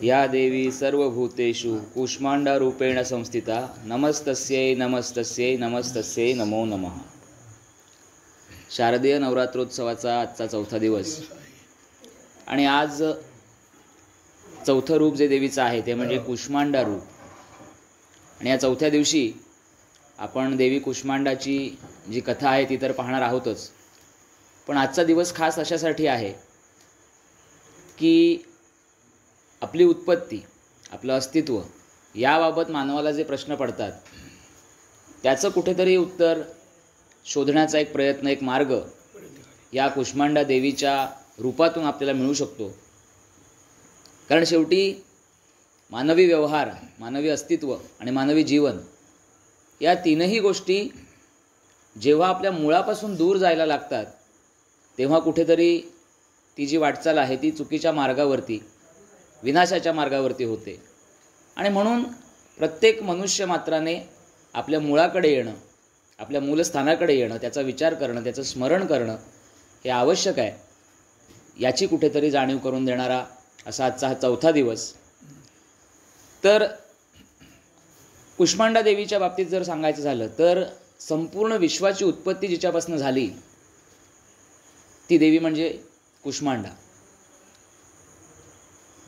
या देवी सर्वभूतेषु कूष्मांडारूपेण संस्थिता नमस्तस्यै नमस्तस्यै नमस्तस्यै नमो नमः. शारदीय नवरात्रोत्सवाचा आजचा चौथा दिवस आणि आज चौथं रूप जे देवीचं आहे ते म्हणजे कूष्मांडा रूप. आणि या चौथ्या दिवशी आपण देवी कूष्मांडाची जी कथा आहे ती तर पाहणार आहोतच, पण आजचा दिवस खास अशासाठी आहे की आपली उत्पत्ती, आपलं अस्तित्व याबाबत मानवाला जे प्रश्न पडतात त्याचं कुठेतरी उत्तर शोधण्याचा एक प्रयत्न, एक मार्ग या कूष्मांडा देवीच्या रूपातून आपल्याला मिळू शकतो. कारण शेवटी मानवी व्यवहार, मानवी अस्तित्व आणि मानवी जीवन या तीनही गोष्टी जेव्हा आपल्या मुळापासून दूर जायला लागतात तेव्हा कुठेतरी ती जी वाटचाल आहे ती चुकीच्या मार्गावरती, विनाशाच्या मार्गावरती होते. आणि म्हणून प्रत्येक मनुष्य मात्राने आपल्या मुळाकडे येणं, आपल्या मूलस्थानाकडे येणं, त्याचा विचार करणं, त्याचं स्मरण करणं हे आवश्यक आहे. याची कुठेतरी जाणीव करून देणारा असा आजचा हा चौथा दिवस. तर कूष्मांडा देवीच्या बाबतीत जर सांगायचं झालं तर संपूर्ण विश्वाची उत्पत्ती जिच्यापासून झाली ती देवी म्हणजे कूष्मांडा.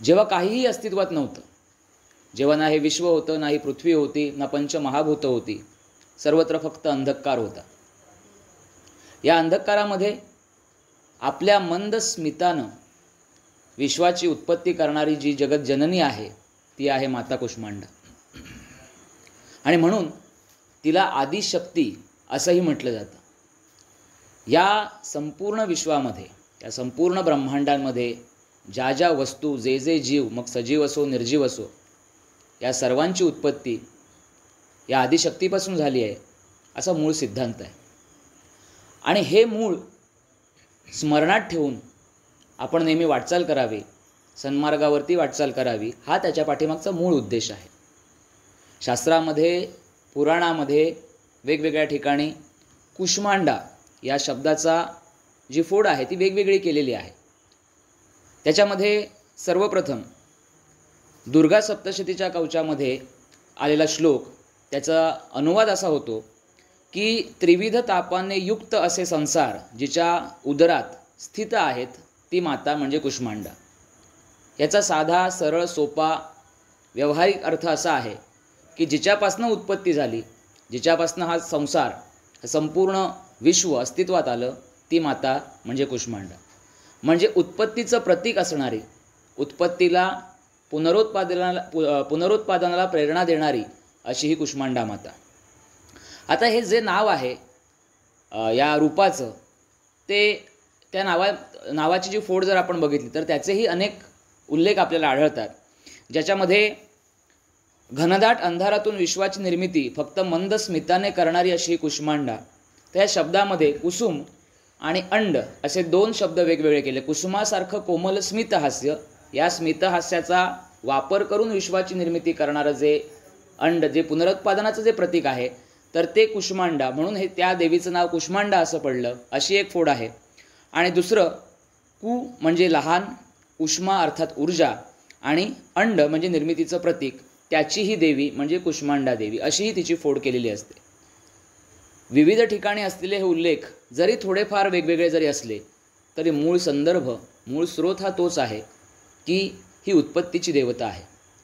जेव्हा काहीही अस्तित्वात नव्हतं, जेव्हा ना हे विश्व होतं, ना ही पृथ्वी होती, ना पंचमहाभूतं होती, सर्वत्र फक्त अंधकार होता. या अंधकारामध्ये आपल्या मंद स्मितानं विश्वाची उत्पत्ती करणारी जी जगत जननी आहे ती आहे माता कूष्मांडा. आणि म्हणून तिला आदिशक्ती असंही म्हटलं जातं. या संपूर्ण विश्वामध्ये, या संपूर्ण ब्रह्मांडांमध्ये ज्या ज्या वस्तू, जे जे जीव, मग सजीव असो निर्जीव असो, या सर्वांची उत्पत्ती या आदिशक्तीपासून झाली आहे असा मूळ सिद्धांत आहे. आणि हे मूळ स्मरणात ठेवून आपण नेहमी वाटचाल करावी, सन्मार्गावरती वाटचाल करावी, हा त्याच्या पाठीमागचा मूळ उद्देश आहे. शास्त्रामध्ये, पुराणामध्ये वेगवेगळ्या ठिकाणी कूष्मांडा या शब्दाचा जी फोड आहे ती वेगवेगळी केलेली आहे. त्याच्यामध्ये सर्वप्रथम दुर्गा सप्तशतीच्या कवचामध्ये आलेला श्लोक, त्याचा अनुवाद असा होतो की त्रिविध तापाने युक्त असे संसार जिच्या उदरात स्थित आहेत ती माता म्हणजे कूष्मांडा. याचा साधा, सरळ, सोपा, व्यावहारिक अर्थ असा आहे की जिच्यापासनं उत्पत्ती झाली, जिच्यापासनं हा संसार, संपूर्ण विश्व अस्तित्वात आलं, ती माता म्हणजे कूष्मांडा. म्हणजे उत्पत्तीचं प्रतीक असणारी, उत्पत्तीला पुनरुत्पादनाला प्रेरणा देणारी अशी ही कूष्मांडा माता. आता हे जे नाव आहे या रूपाचं, ते त्या नावाची जी फोड जर आपण बघितली तर त्याचेही अनेक उल्लेख आपल्याला आढळतात, ज्याच्यामध्ये घनदाट अंधारातून विश्वाची निर्मिती फक्त मंद स्मिताने करणारी अशी कूष्मांडा. त्या शब्दामध्ये कुसुम आणि अंड असे दोन शब्द वेगवेगळे केले. कुसुमासारखं कोमल स्मितहास्य, या स्मितहास्याचा वापर करून विश्वाची निर्मिती करणारं जे अंड, जे पुनरुत्पादनाचं जे प्रतीक आहे, तर ते कूष्मांडा, म्हणून हे त्या देवीचं नाव कूष्मांडा असं पडलं, अशी एक फोड आहे. आणि दुसरं कू म्हणजे लहान, उष्मा अर्थात ऊर्जा, आणि अंड म्हणजे निर्मितीचं प्रतीक, त्याची ही देवी म्हणजे कूष्मांडा देवी, अशीही तिची फोड केलेली असते. विविध ठिकाणी असलेले हे उल्लेख जरी थोडेफार वेगवेगळे जरी असले तरी मूळ संदर्भ, मूळ स्रोत हा तोच आहे की ही उत्पत्तीची देवता आहे,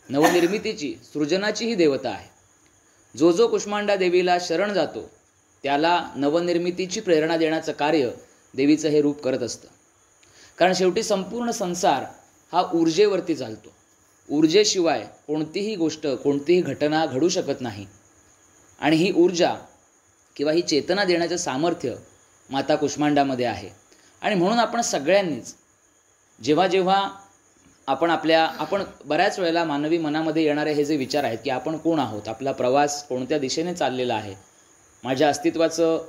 नवनिर्मितीची, सृजनाची ही देवता आहे. जो जो कूष्मांडा देवीला शरण जातो त्याला नवनिर्मितीची प्रेरणा देण्याचं कार्य देवीचं हे रूप करत असतं. कारण शेवटी संपूर्ण संसार हा ऊर्जेवरती चालतो. ऊर्जेशिवाय कोणतीही गोष्ट, कोणतीही घटना घडू शकत नाही. आणि ही ऊर्जा किंवा ही चेतना देण्याचं सामर्थ्य माता कूष्मांडामध्ये आहे. आणि म्हणून आपण सगळ्यांनीच जेव्हा जेव्हा आपण बऱ्याच वेळेला मानवी मनामध्ये येणारे हे जे विचार आहेत की आपण कोण आहोत, आपला प्रवास कोणत्या दिशेने चाललेला आहे, माझ्या अस्तित्वाचं,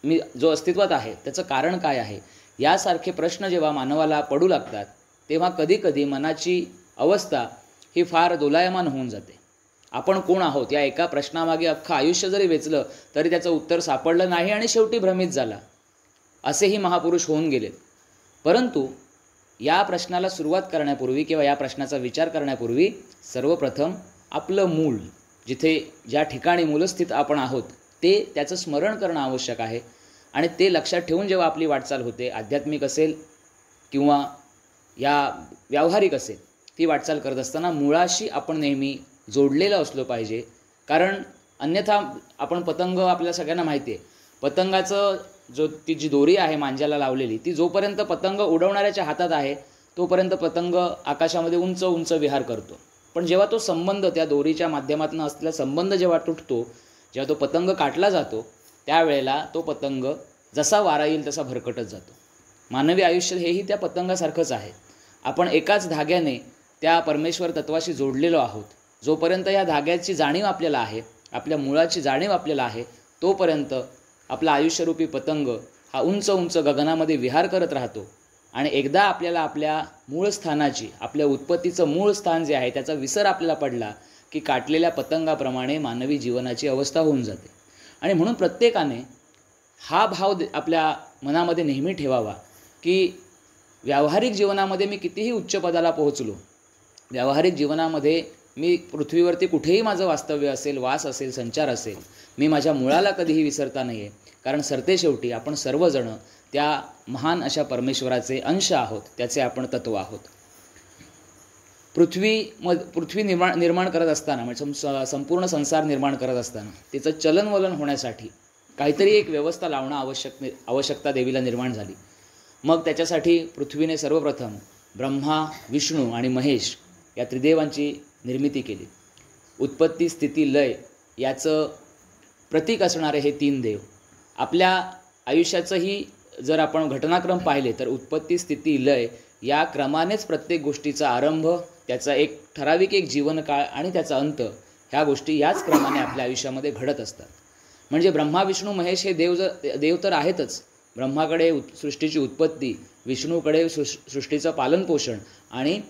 मी जो अस्तित्वात आहे त्याचं कारण काय आहे, यासारखे प्रश्न जेव्हा मानवाला पडू लागतात तेव्हा कधीकधी मनाची अवस्था ही फार दोलायमान होऊन जाते. आपण कोण आहोत या एका प्रश्नामागे अख्खं आयुष्य जरी वेचलं तरी त्याचं उत्तर सापडलं नाही आणि शेवटी भ्रमित झाला, असेही महापुरुष होऊन गेलेत. परंतु या प्रश्नाला सुरुवात करण्यापूर्वी किंवा या प्रश्नाचा विचार करण्यापूर्वी सर्वप्रथम आपलं मूळ, जिथे ज्या ठिकाणी मूलस्थित आपण आहोत ते त्याचं स्मरण करणं आवश्यक आहे. आणि ते लक्षात ठेवून जेव्हा आपली वाटचाल होते, आध्यात्मिक असेल किंवा या व्यावहारिक असेल, ती वाटचाल करत असताना मुळाशी आपण नेहमी जोडलेलं असलो पाहिजे. कारण अन्यथा आपण पतंग, आपल्याला सगळ्यांना माहिती आहे, पतंगाचं ती जी दोरी आहे मांज्याला लावलेली, ती जोपर्यंत पतंग उडवणाऱ्याच्या हातात आहे तोपर्यंत पतंग आकाशामध्ये उंच उंच विहार करतो. पण जेव्हा तो संबंध, त्या दोरीच्या माध्यमातून असलेला संबंध जेव्हा तुटतो, जेव्हा तो पतंग काटला जातो, त्यावेळेला तो पतंग जसा वारा येईल तसा भरकटत जातो. मानवी आयुष्य हेही त्या पतंगासारखंच आहे. आपण एकाच धाग्याने त्या परमेश्वर तत्वाशी जोडलेलो आहोत. जोपर्यंत या धाग्याची जाणीव आपल्याला आहे, आपल्या मुळाची जाणीव आपल्याला आहे, तोपर्यंत आपला आयुष्यरूपी पतंग हा उंच उंच गगनामध्ये विहार करत राहतो. आणि एकदा आपल्याला आपल्या मूळ स्थानाची, आपल्या उत्पत्तीचं मूळ स्थान जे आहे त्याचा विसर आपल्याला पडला की काटलेल्या पतंगाप्रमाणे मानवी जीवनाची अवस्था होऊन जाते. आणि म्हणून प्रत्येकाने हा भाव आपल्या मनामध्ये नेहमी ठेवावा की व्यावहारिक जीवनामध्ये मी कितीही उच्च पदाला पोहोचलो, व्यावहारिक जीवनामध्ये मी पृथ्वीवरती कुठेही माझं वास्तव्य असेल, वास असेल, संचार असेल, मी माझ्या मुळाला कधीही विसरता नाही आहे. कारण सरते शेवटी आपण सर्वजण त्या महान अशा परमेश्वराचे अंश आहोत, त्याचे आपण तत्व आहोत. पृथ्वी निर्माण करत असताना, म्हणजे संपूर्ण संसार निर्माण करत असताना तिचं चलनवलन होण्यासाठी काहीतरी एक व्यवस्था लावणं आवश्यकता देवीला निर्माण झाली. मग त्याच्यासाठी पृथ्वीने सर्वप्रथम ब्रह्मा, विष्णू आणि महेश या त्रिदेवांची निर्मिती केली. उत्पत्ती, स्थिती, लय याचं प्रतीक असणारे हे 3 देव. आपल्या आयुष्याचंही जर आपण घटनाक्रम पाहिले तर उत्पत्ती, स्थिती, लय या क्रमानेच प्रत्येक गोष्टीचा आरंभ, त्याचा एक ठराविक जीवनकाळ आणि त्याचा अंत, ह्या गोष्टी याच क्रमाने आपल्या आयुष्यामध्ये घडत असतात. म्हणजे ब्रह्मा, विष्णू, महेश हे देव तर आहेतच. ब्रह्माकडे सृष्टीची उत्पत्ती, विष्णूकडे सृष्टीचं पालनपोषण आणि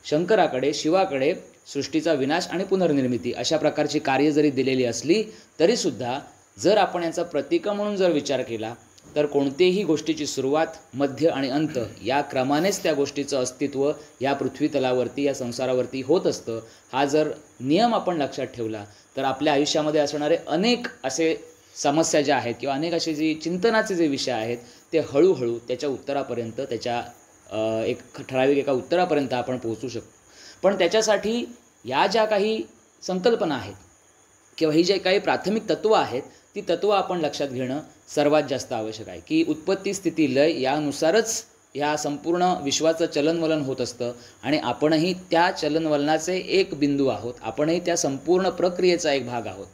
शंकराकडे, शिवाकडे सृष्टीचा विनाश आणि पुनर्निर्मिती, अशा प्रकारची कार्य जरी दिलेली असली तरीसुद्धा जर आपण याचा प्रतीक म्हणून जर विचार केला तर कोणतेही गोष्टीची सुरुवात, मध्य आणि अंत या क्रमानेच त्या गोष्टीचं अस्तित्व या पृथ्वीतलावरती, या संसारावरती होत असतं. हा जर नियम आपण लक्षात ठेवला तर आपल्या आयुष्यामध्ये असणारे अनेक असे समस्या ज्या आहेत किंवा अनेक असे जे चिंतनाचे जे विषय आहेत ते हळूहळू त्याच्या उत्तरापर्यंत, त्याच्या ठराविक एका उत्तरापर्यंत आपण पोहोचू शकतो. पण त्याच्यासाठी या ज्या काही संकल्पना आहेत किंवा ही जे काही प्राथमिक तत्त्व आहेत, ती तत्त्व आपण लक्षात घेणं सर्वात जास्त आवश्यक आहे. की उत्पत्ती, स्थिती, लय यानुसारच ह्या संपूर्ण विश्वाचं चलनवलन होत असतं आणि आपणही त्या चलनवलनाचे एक बिंदू आहोत. आपणही त्या संपूर्ण प्रक्रियेचा एक भाग आहोत.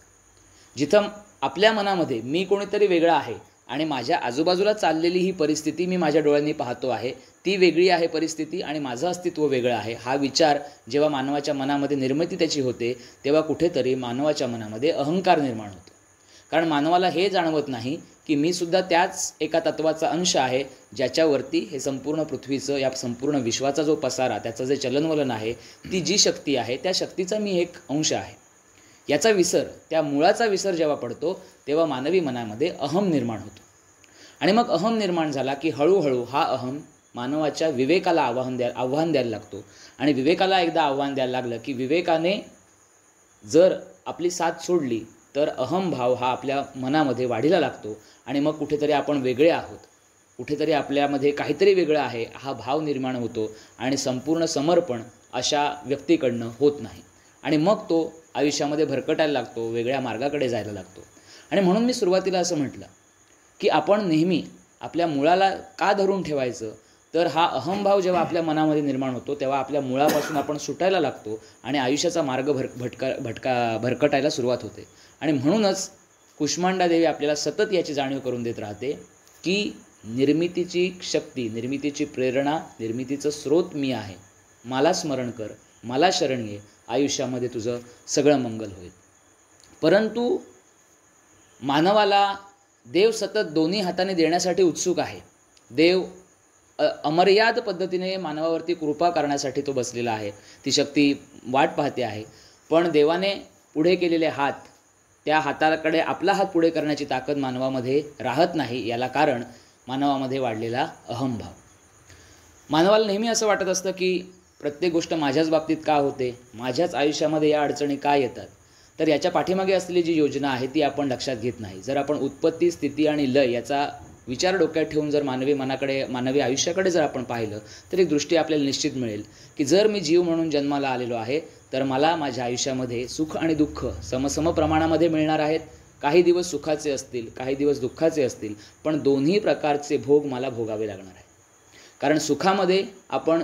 जिथं आपल्या मनामध्ये मी कोणीतरी वेगळा आहे आणि माझ्या आजूबाजूला चाललेली ही परिस्थिती मी माझ्या डोळ्यांनी पाहतो आहे, ती वेगळी आहे परिस्थिती आणि माझं अस्तित्व वेगळं आहे, हा विचार जेव्हा मानवाच्या मनामध्ये निर्मिती त्याची होते तेव्हा कुठेतरी मानवाच्या मनामध्ये अहंकार निर्माण होतो. कारण मानवाला हे जाणवत नाही की मी सुद्धा त्याच एका तत्वाचा अंश आहे ज्याच्यावरती हे संपूर्ण पृथ्वीचं, या संपूर्ण विश्वाचा जो पसारा, त्याचं जे चलनवलन आहे, ती जी शक्ती आहे त्या शक्तीचा मी एक अंश आहे. याचा विसर, त्या मुळाचा विसर जेव्हा पडतो तेव्हा मानवी मनामध्ये अहम निर्माण होतो. आणि मग अहम निर्माण झाला की हळूहळू हा अहम मानवाच्या विवेकाला आव्हान द्यायला लागतो. आणि विवेकाला एकदा आव्हान द्यायला लागलं की विवेकाने जर आपली साथ सोडली तर अहमभाव हा आपल्या मनामध्ये वाढीला लागतो आणि मग कुठेतरी आपण वेगळे आहोत, कुठेतरी आपल्यामध्ये काहीतरी वेगळं आहे हा भाव निर्माण होतो आणि संपूर्ण समर्पण अशा व्यक्तीकडनं होत नाही. आणि मग तो आयुष्यामध्ये भरकटायला लागतो, वेगळ्या मार्गाकडे जायला लागतो. आणि म्हणून मी सुरुवातीला असं म्हटलं की आपण नेहमी आपल्या मुळाला का धरून ठेवायचं, तर हा अहमभाव जेव्हा आपल्या मनामध्ये निर्माण होतो तेव्हा आपल्या मुळापासून आपण सुटायला लागतो आणि आयुष्याचा मार्ग भरकटायला सुरुवात होते. आणि म्हणूनच कुष्मांडा देवी आपल्याला सतत याची जाणीव करून देत राहते की निर्मितीची शक्ती, निर्मितीची प्रेरणा, निर्मितीचं स्रोत मी आहे. मला स्मरण कर, मला शरण ये, आयुष्यामध्ये तुझं सगळं मंगल होईल. परंतु मानवाला देव सतत दोन्ही हाताने देण्यासाठी उत्सुक आहे. देव अमर्याद पद्धतीने मानवावरती कृपा करण्यासाठी तो बसलेला आहे. ती शक्ती वाट पाहते आहे. पण देवाने पुढे केलेले हात, त्या हाताकडे आपला हात पुढे करण्याची ताकद मानवामध्ये राहत नाही. याला कारण मानवामध्ये वाढलेला अहमभाव. मानवाला नेहमी असं वाटत असतं की प्रत्येक गोष्ट माझ्याच बाबतीत का होते, माझ्याच आयुष्यामध्ये या अडचणी का येतात. तर याच्या पाठीमागे असलेली जी योजना आहे ती आपण लक्षात घेत नाही. जर आपण उत्पत्ती, स्थिती आणि लय याचा विचार डोक्यात ठेवून जर मानवी आयुष्याकडे जर आपण पाहिलं तर एक दृष्टी आपल्याला निश्चित मिळेल की जर मी जीव म्हणून जन्माला आलेलो आहे तर मला माझ्या आयुष्यामध्ये सुख आणि दुःख समसम प्रमाणामध्ये मिळणार आहेत. काही दिवस सुखाचे असतील, काही दिवस दुःखाचे असतील, पण दोन्ही प्रकारचे भोग मला भोगावे लागणार आहे. कारण सुखामध्ये आपण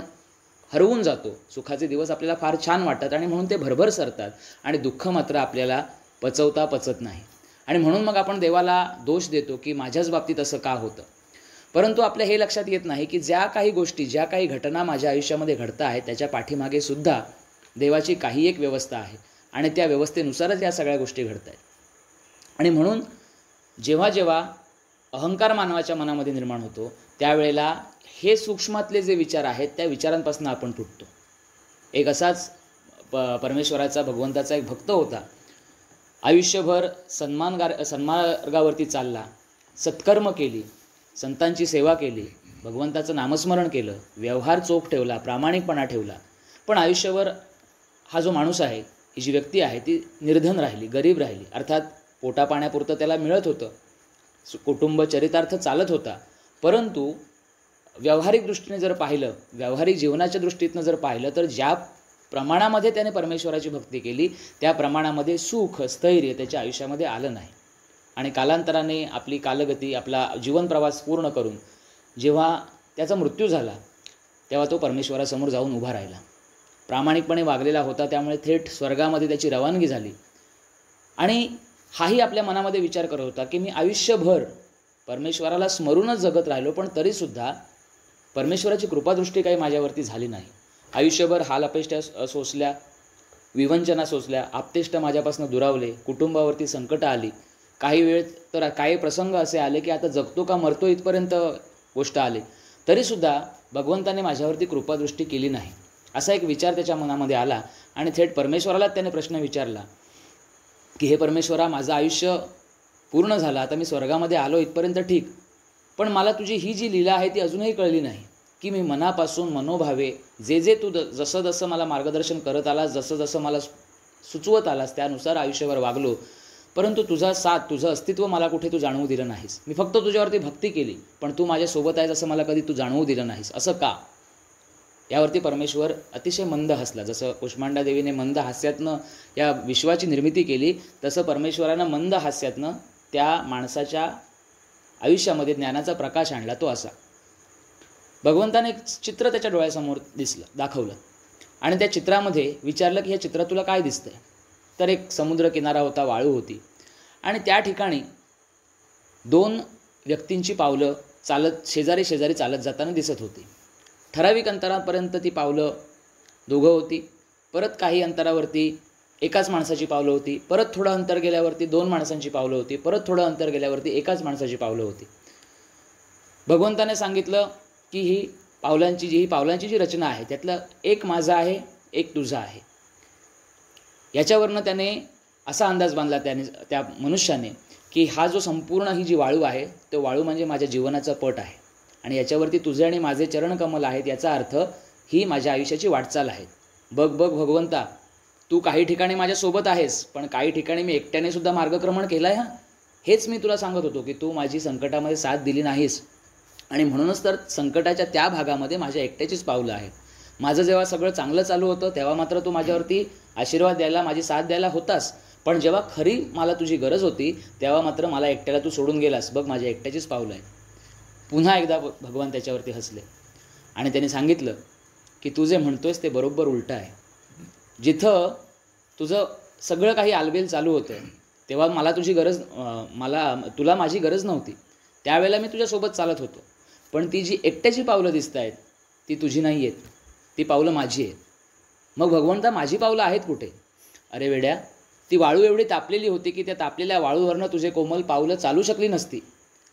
हरवून जातो, सुखाचे दिवस आपल्याला फार छान वाटतात आणि म्हणून ते भरभर सरतात, आणि दुःख मात्र आपल्याला पचत नाही. आणि म्हणून मग आपण देवाला दोष देतो की माझ्याच बाबतीत असं का होतं. परंतु आपल्या हे लक्षात येत नाही की ज्या काही गोष्टी, ज्या काही घटना माझ्या आयुष्यामध्ये घडत आहेत त्याच्या पाठीमागे सुद्धा देवाची काही एक व्यवस्था आहे आणि त्या व्यवस्थेनुसारच या सगळ्या गोष्टी घडत आहेत. आणि म्हणून जेव्हा जेव्हा अहंकार मानवाच्या मनामध्ये निर्माण होतो त्यावेळेला हे सूक्ष्मातले जे विचार आहेत त्या विचारांपासून आपण तुटतो. एक असाच परमेश्वराचा, भगवंताचा एक भक्त होता. आयुष्यभर सन्मार्गावरती चालला, सत्कर्म केली, संतांची सेवा केली, भगवंताचं नामस्मरण केलं, व्यवहार चोख ठेवला, प्रामाणिकपणा ठेवला. पण आयुष्यभर हा जो माणूस आहे, ही जी व्यक्ती आहे ती निर्धन राहिली, गरीब राहिली. अर्थात पोटापाण्यापुरतं त्याला मिळत होतं, कुटुंब चरितार्थ चालत होता. परंतु व्यावहारिक दृष्टीने जर पाहिलं, व्यावहारिक जीवनाच्या दृष्टीतनं जर पाहिलं तर ज्या प्रमाणामध्ये त्याने परमेश्वराची भक्ती केली त्या प्रमाणामध्ये सुख, स्थैर्य त्याच्या आयुष्यामध्ये आलं नाही. आणि कालांतराने आपली कालगती, आपला जीवनप्रवास पूर्ण करून जेव्हा त्याचा मृत्यू झाला तेव्हा तो परमेश्वरासमोर जाऊन उभा राहिला. प्रामाणिकपणे वागलेला होता, त्यामुळे थेट स्वर्गामध्ये त्याची रवानगी झाली. आणि हाही आपल्या मनामध्ये विचार करत होता की मी आयुष्यभर परमेश्वराला स्मरूनच जगत राहिलो, पण तरीसुद्धा परमेश्वराची कृपादृष्टी काही माझ्यावरती झाली नाही. आयुष्यभर हाल अपेष्टा सोसल्या, विवंचना सोसल्या, आप्तेष्ट माझ्यापासून दुरावले, कुटुंबावरती संकटं आली, काही वेळ तर काही प्रसंग असे आले की आता जगतो का मरतो इथपर्यंत गोष्ट आली, तरीसुद्धा भगवंताने माझ्यावरती कृपादृष्टी केली नाही. असा एक विचार त्याच्या मनामध्ये आला आणि थेट परमेश्वरालाच त्याने प्रश्न विचारला की हे परमेश्वरा, माझं आयुष्य पूर्ण झालं, आता मी स्वर्गामध्ये आलो इथपर्यंत ठीक, पण मला तुझी ही जी लीला आहे ती अजूनही कळली नाही की मी मनापासून मनोभावे जे तू जसं जसं मला मार्गदर्शन करत आलास, जसं जसं मला सुचवत आलास त्यानुसार आयुष्यभर वागलो, परंतु तुझा साथ, तुझं अस्तित्व मला कुठे तू जाणवू दिलं नाहीस. मी फक्त तुझ्यावरती भक्ती केली, पण तू माझ्यासोबत आहेस असं मला कधी तू जाणवू दिलं नाहीस, असं का? यावरती परमेश्वर अतिशय मंद हसला. जसं कुष्मांडा देवीने मंद हास्यातनं या विश्वाची निर्मिती केली, तसं परमेश्वरानं मंद हास्यातनं त्या माणसाच्या आयुष्यामध्ये ज्ञानाचा प्रकाश आणला. तो असा, भगवंताने एक चित्र त्याच्या डोळ्यासमोर दाखवलं आणि त्या चित्रामध्ये विचारलं की हे चित्र तुला काय दिसतंय? तर एक समुद्र किनारा होता, वाळू होती आणि त्या ठिकाणी दोन व्यक्तींची पावलं चालत शेजारी शेजारी चालत जाताना दिसत होती. ठराविक अंतरापर्यंत ती पावलं दोघं होती, परत काही अंतरावरती एकाच माणसाची पावलं होती, परत थोडं अंतर गेल्यावरती दोन माणसांची पावलं होती, परत थोडं अंतर गेल्यावरती एकाच माणसाची पावलं होती. भगवंताने सांगितलं की ही पावलांची जी रचना आहे त्यातलं एक माझा आहे, एक तुझा आहे. याच्यावरनं त्याने असा अंदाज बांधला त्या मनुष्याने की हा जो संपूर्ण ही जी वाळू आहे तो वाळू म्हणजे माझ्या जीवनाचा पट आहे आणि याच्यावरती तुझे आणि माझे चरणकमल आहेत. याचा अर्थ ही माझ्या आयुष्याची वाटचाल आहे. बघ भगवंता, तू काही ठिकाणी माझ्यासोबत आहेस, पण काही ठिकाणी मी एकट्याने सुद्धा मार्गक्रमण केलं आहे. हेच मी तुला सांगत होतो की तू माझी संकटामध्ये साथ दिली नाहीस आणि म्हणूनच तर संकटाच्या त्या भागामध्ये माझ्या एकट्याचीच पावलं आहेत. माझं जेव्हा सगळं चांगलं चालू होतं तेव्हा मात्र तू माझ्यावरती आशीर्वाद द्यायला, माझी साथ द्यायला होतास, पण जेव्हा खरी मला तुझी गरज होती तेव्हा मात्र मला एकट्याला तू सोडून गेलास. बघ माझ्या एकट्याचीच पावलं आहेत. पुन्हा एकदा भगवान त्याच्यावरती हसले आणि त्यांनी सांगितलं की तू जे म्हणतोयस ते बरोबर उलटं आहे. जिथं तुझं सगळं काही आलबेल चालू होतं तेव्हा तुला माझी गरज नव्हती. त्यावेळेला मी तुझ्यासोबत चालत होतो, पण ती जी एकट्याची पावलं दिसत आहेत ती तुझी नाही आहेत, ती पावलं माझी आहेत. मग भगवंता, माझी पावलं आहेत कुठे? अरे वेड्या, ती वाळू एवढी तापलेली होती की त्या तापलेल्या वाळूवरनं तुझे कोमल पावलं चालू शकली नसती.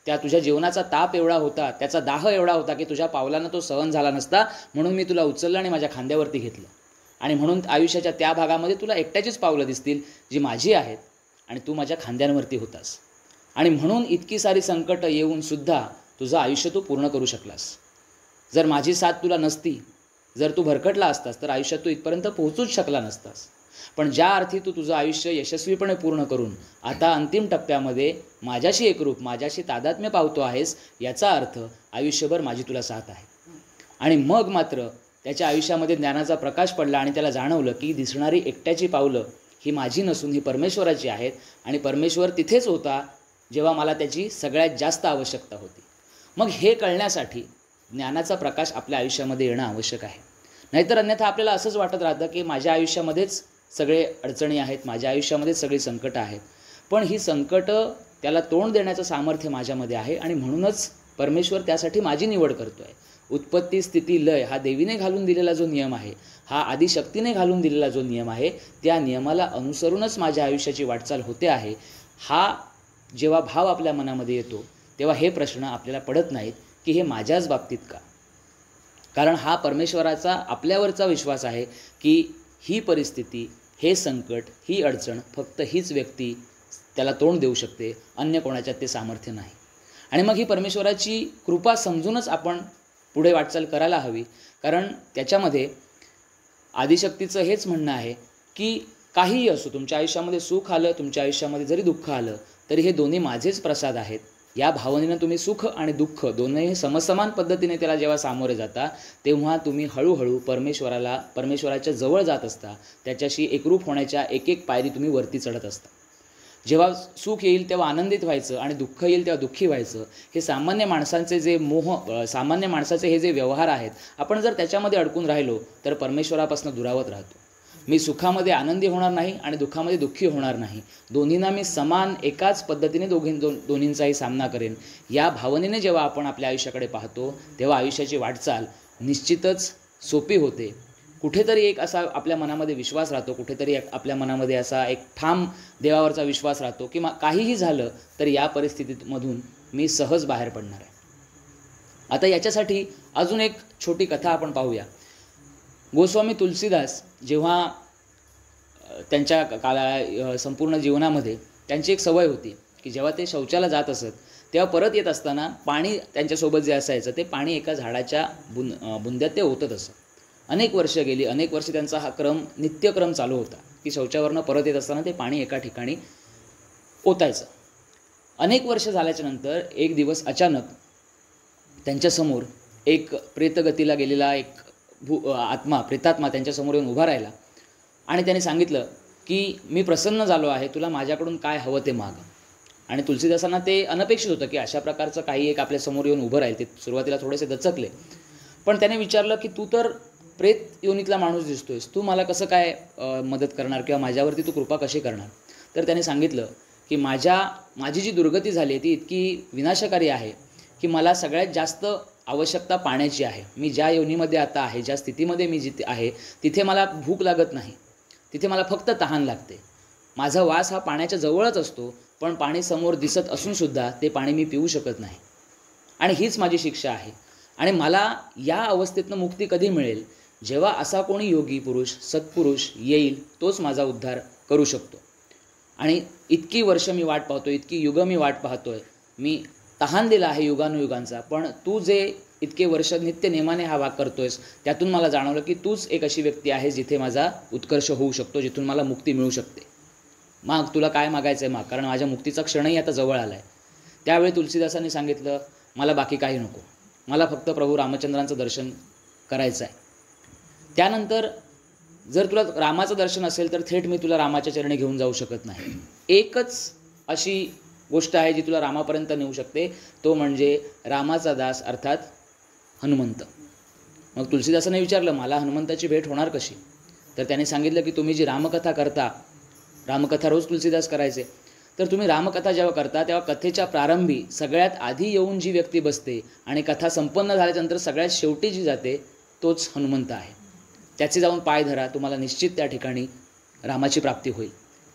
त्या तुझ्या जीवनाचा ताप एवढा होता, त्याचा दाह एवढा होता की तुझ्या पावलांना तो सहन झाला नसता. म्हणून मी तुला उचललं आणि माझ्या खांद्यावरती घेतलं आणि म्हणून आयुष्याच्या त्या भागामध्ये तुला एकट्याचीच पावलं दिसतील जी माझी आहेत आणि तू माझ्या खांद्यांवरती होतास. आणि म्हणून इतकी सारी संकटं येऊन सुद्धा तुझं आयुष्य तू पूर्ण करू शकलास. जर माझी साथ तुला नसती, जर तू भरकटला असतास तर आयुष्यात तू इथपर्यंत पोहोचूच शकला नसतास. पण ज्या अर्थी तू तुझं आयुष्य यशस्वीपणे पूर्ण करून आता अंतिम टप्प्यामध्ये माझ्याशी एकरूप, माझ्याशी तादात्म्य पावतो आहेस, याचा अर्थ आयुष्यभर माझी तुला साथ आहे. आणि मग मात्र त्याच्या आयुष्यामध्ये ज्ञानाचा प्रकाश पडला आणि त्याला जाणवलं की दिसणारी एकट्याची पावलं ही माझी नसून ही परमेश्वराची आहेत. आणि परमेश्वर तिथेच होता जेव्हा मला त्याची सगळ्यात जास्त आवश्यकता होती. मग हे कळण्यासाठी ज्ञानाचा प्रकाश आपल्या आयुष्यामध्ये येणं आवश्यक आहे. नाहीतर अन्यथा आपल्याला असंच वाटत राहतं की माझ्या आयुष्यामध्येच सगळे अडचणी आहेत, माझ्या आयुष्यामध्येच सगळी संकटं आहेत. पण ही संकटं त्याला तोंड देण्याचं सामर्थ्य माझ्यामध्ये आहे आणि म्हणूनच परमेश्वर त्यासाठी माझी निवड करतो आहे. उत्पत्ती, स्थिती, लय हा देवीने घालून दिलेला जो नियम आहे, हा आदिशक्तीने घालून दिलेला जो नियम आहे, त्या नियमाला अनुसरूनच माझ्या आयुष्याची वाटचाल होते आहे. हा जेव्हा भाव आपल्या मनामध्ये येतो तेव्हा हे प्रश्न आपल्याला पडत नाहीत की हे माझ्याच बाबतीत का. कारण हा परमेश्वराचा आपल्यावरचा विश्वास आहे की ही परिस्थिती, हे संकट, ही अडचण फक्त हीच व्यक्ती त्याला तोंड देऊ शकते, अन्य कोणाच्यात ते सामर्थ्य नाही. आणि मग ही परमेश्वराची कृपा समजूनच आपण पुढे वाटचाल करायला हवी. कारण त्याच्यामध्ये आदिशक्तीचं हेच म्हणणं आहे की काहीही असो, तुमच्या आयुष्यामध्ये सुख आलं, तुमच्या आयुष्यामध्ये जरी दुःख आलं तरी हे दोन्ही माझेच प्रसाद आहेत. या भावनेनं तुम्ही सुख आणि दुःख दोन्ही समसमान पद्धतीने त्याला जेव्हा सामोरे जाता तेव्हा तुम्ही हळूहळू परमेश्वराच्या जवळ जात असता. त्याच्याशी एकरूप होण्याच्या एक एक पायरी तुम्ही वरती चढत असता. जेव्हा सुख येईल तेव्हा आनंदित व्हायचं आणि दुःख येईल तेव्हा दुःखी व्हायचं. हे सामान्य माणसांचे जे सामान्य माणसाचे हे जे व्यवहार आहेत, आपण जर त्याच्यामध्ये अडकून राहिलो तर परमेश्वरापासून दुरावत राहतो. मी सुखामध्ये आनंदी होणार नाही आणि दुःखामध्ये दुःखी होणार नाही. दोन्हींना मी समान एकाच पद्धतीने दोन्हींचाही सामना करेन. या भावनेने जेव्हा आपण आपल्या आयुष्याकडे पाहतो तेव्हा आयुष्याची वाटचाल निश्चितच सोपी होते. कुठेतरी एक असा आपल्या मनामध्ये विश्वास राहतो, कुठेतरी आपल्या मनामध्ये असा एक ठाम देवावरचा विश्वास राहतो की काहीही झालं तर या परिस्थितीमधून मी सहज बाहेर पडणार आहे. आता याच्यासाठी अजून एक छोटी कथा आपण पाहूया. तुलसीदास जेव्हा त्यांच्या संपूर्ण जीवनामध्ये त्यांची एक सवय होती की जेव्हा ते शौचाला जात असत तेव्हा परत येत असताना पाणी त्यांच्यासोबत जे असायचं ते पाणी एका झाडाच्या बुंद्यात ते ओतत असत. अनेक वर्ष गेली, अनेक वर्ष त्यांचा हा नित्यक्रम चालू होता की शौचावरनं परत येत असताना ते पाणी एका ठिकाणी ओतायचं. अनेक वर्ष झाल्याच्या नंतर एक दिवस अचानक त्यांच्यासमोर एक प्रेतगतीला गेलेला एक प्रेतात्मा त्यांच्यासमोर येऊन उभा राहिला आणि त्याने सांगितलं की मी प्रसन्न झालो आहे, तुला माझ्याकडून काय हवं ते माग. आणि तुलसीदासांना ते अनपेक्षित होतं की अशा प्रकारचं काही एक आपल्यासमोर येऊन उभं राहील. ते सुरुवातीला थोडेसे दचकले, पण त्याने विचारलं की तू तर प्रेत योनीतला माणूस दिसतोयस, तू मला कसं काय मदत करणार किंवा माझ्यावरती तू कृपा कशी करणार. तर त्याने सांगितलं की माझी जी दुर्गती झाली आहे ती इतकी विनाशकारी आहे की मला सगळ्यात जास्त आवश्यकता पाण्याची आहे. मी ज्या योनीमध्ये आता आहे, ज्या स्थितीमध्ये मी जिथे आहे तिथे मला भूक लागत नाही, तिथे मला फक्त तहान लागते. माझा वास हा पाण्याच्या जवळच असतो, पण पाणी समोर दिसत असूनसुद्धा ते पाणी मी पिऊ शकत नाही. आणि हीच माझी शिक्षा आहे. आणि मला या अवस्थेतनं मुक्ती कधी मिळेल, जेव्हा असा कोणी योगी पुरुष, सत्पुरुष येईल, तोच माझा उद्धार करू शकतो. आणि इतकी वर्ष मी वाट पाहतोय, इतकी युग मी वाट पाहतोय, मी तहान दिला आहे युगानुयुगांचा, पण तू जे इतके वर्ष नित्य नेमाने हा भाग करतोयस त्यातून मला जाणवलं की तूच एक अशी व्यक्ती आहे जिथे माझा उत्कर्ष होऊ शकतो, जिथून मला मुक्ती मिळू शकते. माग, तुला काय मागायचं आहे माग, कारण माझ्या मुक्तीचा क्षणही आता जवळ आला आहे. त्यावेळी तुलसीदासांनी सांगितलं, मला बाकी काही नको, मला फक्त प्रभू रामचंद्रांचं दर्शन करायचं आहे. त्यानंतर जर तुला रामाचं दर्शन असेल तर थेट मी तुला रामाच्या चरणी घेऊन जाऊ शकत नाही. एकच अशी गोष्ट आहे जी तुला रामापर्यंत नेऊ शकते, तो म्हणजे रामाचा दास अर्थात हनुमंत. मग तुलसीदासाने विचारलं, मला हनुमंताची भेट होणार कशी. तर त्याने सांगितलं की तुम्ही जी रामकथा करता, रामकथा रोज तुलसीदास करायचे, तर तुम्ही रामकथा जेव्हा करता तेव्हा कथेच्या प्रारंभी सगळ्यात आधी येऊन जी व्यक्ती बसते आणि कथा संपन्न झाल्यानंतर सगळ्यात शेवटी जी जाते तोच हनुमंत आहे. त्याचे जाऊन पाय धरा, तुम्हाला निश्चित त्या ठिकाणी रामाची प्राप्ती होईल.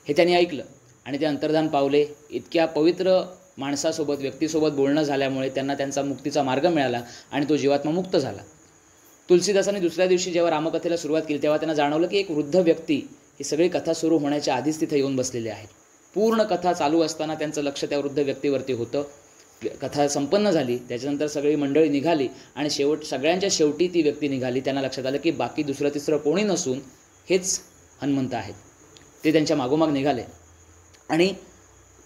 हे त्यांनी ऐकलं आणि ते अंतर्धान पावले. इतक्या पवित्र माणसासोबत, व्यक्तीसोबत बोलणं झाल्यामुळे त्यांना त्यांचा मुक्तीचा मार्ग मिळाला आणि तो जीवात्मा मुक्त झाला. तुलसीदासांनी दुसऱ्या दिवशी जेव्हा रामकथेला सुरुवात केली तेव्हा त्यांना जाणवलं की एक वृद्ध व्यक्ती ही सगळी कथा सुरू होण्याच्या आधीच तिथे येऊन बसलेले आहेत. पूर्ण कथा चालू असताना त्यांचं लक्ष त्या वृद्ध व्यक्तीवरती होतं. कथा संपन्न झाली, त्याच्यानंतर सगळी मंडळी निघाली आणि सगळ्यांच्या शेवटी ती व्यक्ती निघाली. त्यांना लक्षात आलं की बाकी दुसरं तिसरं कोणी नसून हेच हनुमंत आहेत. ते त्यांच्या मागोमाग निघाले आणि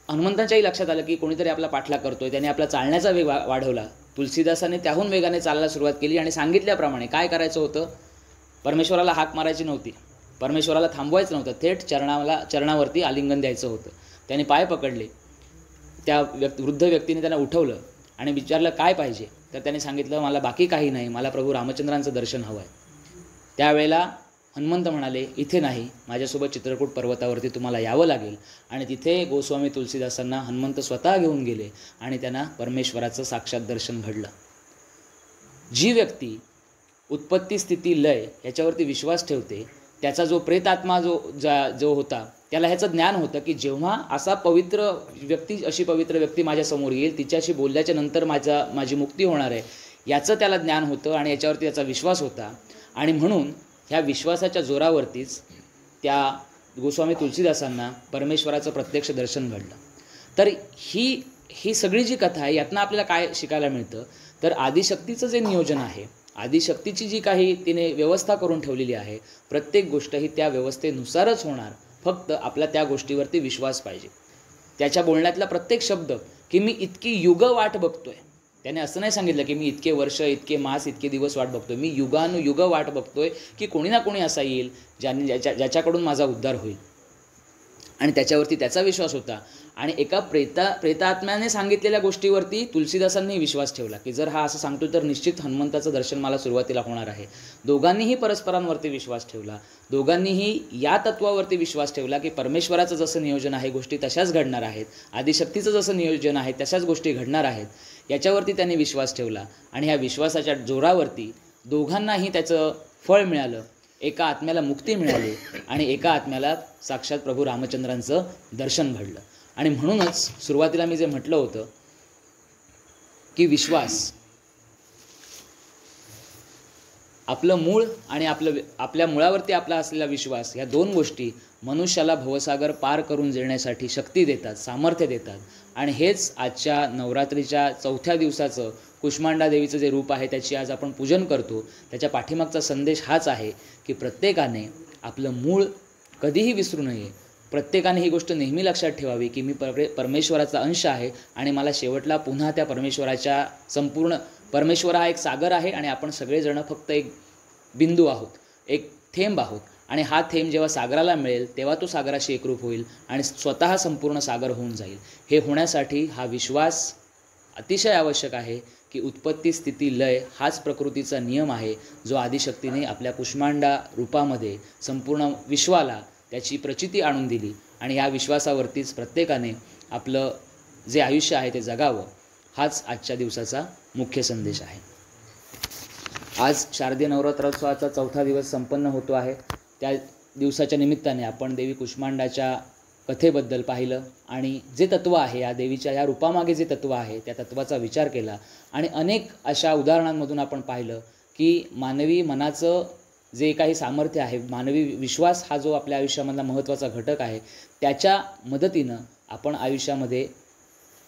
हनुमंतांच्याही लक्षात आलं की कोणीतरी आपला पाठलाग करतोय. त्याने आपला चालण्याचा वेग वाढवला. तुलसीदासाने त्याहून वेगाने चालायला सुरुवात केली आणि सांगितल्याप्रमाणे काय करायचं होतं, परमेश्वराला हाक मारायची नव्हती, परमेश्वराला थांबवायचं नव्हतं, थेट चरणावरती आलिंगन द्यायचं होतं. त्याने पाय पकडले. त्या वृद्ध व्यक्तीने त्यांना उठवलं आणि विचारलं काय पाहिजे. तर त्याने सांगितलं मला बाकी काही नाही, मला प्रभू रामचंद्रांचं दर्शन हवं आहे. त्यावेळेला हनुमंत म्हणाले इथे नाही, माझ्यासोबत चित्रकूट पर्वतावरती तुम्हाला यावं लागेल. आणि तिथे गोस्वामी तुलसीदासांना हनुमंत स्वतः घेऊन गेले आणि त्यांना परमेश्वराचं साक्षात दर्शन घडलं. जी व्यक्ती उत्पत्ती स्थिती लय याच्यावरती विश्वास ठेवते, त्याचा जो प्रेतात्मा जो होता त्याला ह्याचं ज्ञान होतं की जेव्हा अशी पवित्र व्यक्ती माझ्यासमोर येईल, तिच्याशी बोलल्याच्या नंतर माझी मुक्ती होणार आहे, याचं त्याला ज्ञान होतं आणि याच्यावरती त्याचा विश्वास होता. आणि म्हणून ह्या विश्वासाच्या जोरावरतीच त्या गोस्वामी तुलसीदासांना परमेश्वराचं प्रत्यक्ष दर्शन घडलं. तर ही सगळी जी कथा आहे यातनं आपल्याला काय शिकायला मिळतं, तर आदिशक्तीचं जे नियोजन आहे, आदिशक्तीची जी काही तिने व्यवस्था करून ठेवलेली आहे, प्रत्येक गोष्ट ही त्या व्यवस्थेनुसारच होणार. फक्त आपला त्या गोष्टीवरती विश्वास पाहिजे. त्याच्या बोलण्यातला प्रत्येक शब्द की मी इतकी युग वाट बघतोय, त्याने असं नाही सांगितलं की मी इतके वर्ष, इतके मास, इतके दिवस वाट बघतोय, मी युगानुयुग वाट बघतोय की कोणी ना कोणी असा येईल ज्याच्याकडून माझा उद्धार होईल. आणि त्याच्यावरती त्याचा विश्वास होता. आणि एका प्रेतात्म्याने सांगितलेल्या गोष्टीवरती तुलसीदासांनी विश्वास ठेवला की जर हा असं सांगतो तर निश्चित हनुमंताचं दर्शन मला सुरुवातीला होणार आहे. दोघांनीही परस्परांवरती विश्वास ठेवला. दोघांनीही या तत्वावरती विश्वास ठेवला की परमेश्वराचं जसं नियोजन आहे गोष्टी तशाच घडणार आहेत, आदिशक्तीचं जसं नियोजन आहे तशाच गोष्टी घडणार आहेत, याच्यावरती त्यांनी विश्वास ठेवला. आणि ह्या विश्वासाच्या जोरावरती दोघांनाही त्याचं फळ मिळालं. एका आत्म्याला मुक्ती मिळाली आणि एका आत्म्याला साक्षात प्रभू रामचंद्रांचं दर्शन घडलं. आणि म्हणूनच सुरुवातीला मी जे म्हटलं होतं की विश्वास, आपलं मूळ आणि आपल्या मुळावरती आपला असलेला विश्वास, या दोन गोष्टी मनुष्याला भवसागर पार करून जेण्यासाठी शक्ती देतात, सामर्थ्य देतात. आणि हेच आजच्या नवरात्रीच्या 4थ्या दिवसाचं कुष्मांडा देवीचं जे रूप आहे त्याची आज आपण पूजन करतो. त्याच्या पाठीमागचा संदेश हाच आहे की प्रत्येकाने आपलं मूळ कधीही विसरू नये. प्रत्येकाने ही गोष्ट नेहमी लक्षात ठेवावी की मी परमेश्वराचा अंश आहे आणि मला शेवटला पुन्हा त्या परमेश्वराच्या परमेश्वर हा एक सागर आहे आणि आपण सगळेजण फक्त एक बिंदू आहोत, एक थेंब आहोत. आणि हा थेंब जेव्हा सागराला मिळेल तेव्हा तो सागराशी एकरूप होईल आणि स्वतः संपूर्ण सागर होऊन जाईल. हे होण्यासाठी हा विश्वास अतिशय आवश्यक आहे की उत्पत्ती स्थिती लय हाच प्रकृतीचा नियम आहे जो आदिशक्तीने आपल्या कुष्मांडा रूपामध्ये संपूर्ण विश्वाला त्याची प्रचिती आणून दिली. आणि या विश्वासावरतीच प्रत्येकाने आपलं जे आयुष्य आहे ते जगावं, हाच आजच्या दिवसाचा मुख्य संदेश आहे. आज शारदीय नवरात्रोत्सवाचा 4था दिवस संपन्न होतो आहे. त्या दिवसाच्या निमित्ताने आपण देवी कुष्मांडाच्या कथेबद्दल पाहिलं आणि जे तत्त्व आहे या देवीच्या या रूपामागे जे तत्त्व आहे त्या तत्त्वाचा विचार केला. आणि अनेक अशा उदाहरणांमधून आपण पाहिलं की मानवी मनाचं जे काही सामर्थ्य आहे, मानवी विश्वास हा जो आपल्या आयुष्यामधला महत्त्वाचा घटक आहे, त्याच्या मदतीनं आपण आयुष्यामध्ये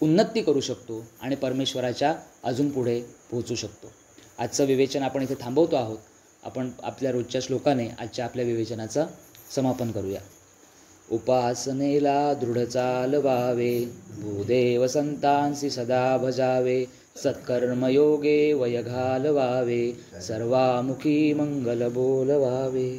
उन्नती करू शकतो आणि परमेश्वराच्या अजून पुढे पोहोचू शकतो. आजचं विवेचन आपण इथे थांबवतो आहोत. आपण आपल्या रोजच्या श्लोकाने आजच्या आपल्या विवेचनाचं समापन करूया. उपासनेला दृढ चालवावे, भूदेव संतांसी सदा भजावे, सत्कर्मयोगे वय घालवावे, सर्वामुखी मंगल बोलवावे.